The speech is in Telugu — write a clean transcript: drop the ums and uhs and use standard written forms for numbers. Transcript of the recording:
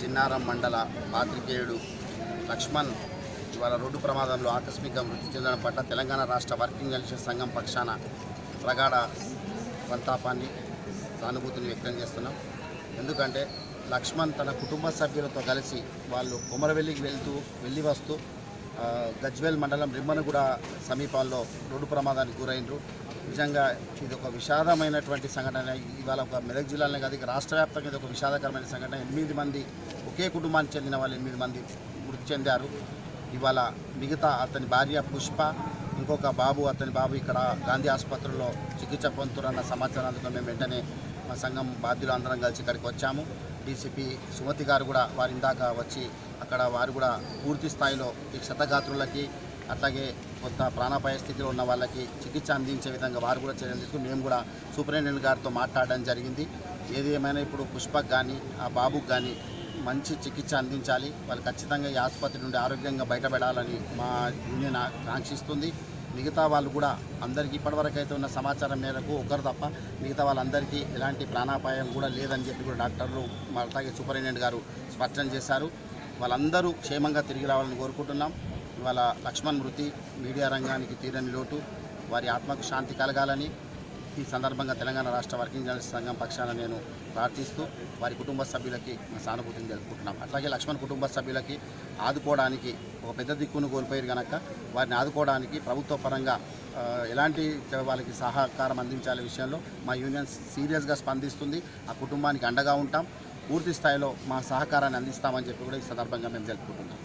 చిన్నారం మండల పాత్రికేయుడు లక్ష్మణ్ ఇవాళ రోడ్డు ప్రమాదంలో ఆకస్మిక మృతి చెందడం పట్ల తెలంగాణ రాష్ట్ర వర్కింగ్ జర్నలిస్ట్ సంఘం పక్షాన ప్రగాఢ సంతాపాన్ని సానుభూతిని వ్యక్తం చేస్తున్నాం. ఎందుకంటే లక్ష్మణ్ తన కుటుంబ సభ్యులతో కలిసి వాళ్ళు కొమరవెల్లికి వెళ్ళి వస్తూ గజ్వేల్ మండలం రిమ్మనగూడ సమీపంలో రోడ్డు ప్రమాదానికి గురైనరు. నిజంగా ఇది ఒక విషాదమైనటువంటి సంఘటన. ఇవాళ ఒక మెదక్ జిల్లాలోనే కాదు, ఇక రాష్ట్ర వ్యాప్తంగా ఇది ఒక విషాదకరమైన సంఘటన. 8 మంది ఒకే కుటుంబానికి చెందిన వాళ్ళు 8 మంది మృతి చెందారు. ఇవాళ మిగతా అతని భార్య పుష్ప, ఇంకొక బాబు, అతని బాబు ఇక్కడ గాంధీ ఆసుపత్రిలో చికిత్స పొందుతున్న సమాచారం అందుకు మేము వెంటనే మా సంఘం బాధ్యులు అందరం కలిసి ఇక్కడికి వచ్చాము. డీసీపీ సుమతి గారు కూడా వారి ఇందాక వచ్చి అక్కడ వారు కూడా పూర్తి స్థాయిలో ఈ క్షతగాత్రులకి అట్లాగే కొంత ప్రాణాపాయ స్థితిలో ఉన్న వాళ్ళకి చికిత్స అందించే విధంగా వారు కూడా చర్యలు తీసుకుని మేము కూడా సూపరింటెండెంట్ గారితో మాట్లాడడం జరిగింది. ఏది ఏమైనా ఇప్పుడు పుష్పకు కానీ ఆ బాబుకు కానీ మంచి చికిత్స అందించాలి. వాళ్ళు ఖచ్చితంగా ఈ ఆసుపత్రి నుండి ఆరోగ్యంగా బయటపడాలని మా యూనియన్ ఆకాంక్షిస్తుంది. మిగతా వాళ్ళు కూడా అందరికీ ఇప్పటివరకు అయితే ఉన్న సమాచారం మేరకు ఒకరు తప్ప మిగతా వాళ్ళందరికీ ఎలాంటి ప్రాణాపాయం కూడా లేదని చెప్పి కూడా డాక్టర్లు అలాగే సూపరింటెండెంట్ గారు స్పష్టం చేశారు. వాళ్ళందరూ క్షేమంగా తిరిగి రావాలని కోరుకుంటున్నాం. ఇవాళ లక్ష్మణ్ మృతి మీడియా రంగానికి తీరని లోటు. వారి ఆత్మకు శాంతి కలగాలని ఈ సందర్భంగా తెలంగాణ రాష్ట్ర వర్కింగ్ జర్నలిస్ట్ సంఘం పక్షాన నేను ప్రార్థిస్తూ వారి కుటుంబ సభ్యులకి సానుభూతిని తెలుపుకుంటున్నాం. అట్లాగే లక్ష్మణ్ కుటుంబ సభ్యులకి ఆదుకోవడానికి ఒక పెద్ద దిక్కును కోల్పోయారు కనుక వారిని ఆదుకోవడానికి ప్రభుత్వ పరంగా ఎలాంటి వాళ్ళకి సహకారం అందించాలనే విషయంలో మా యూనియన్ సీరియస్గా స్పందిస్తుంది. ఆ కుటుంబానికి అండగా ఉంటాం. పూర్తి స్థాయిలో మా సహకారాన్ని అందిస్తామని చెప్పి కూడా ఈ సందర్భంగా మేము తెలుపుకుంటున్నాం.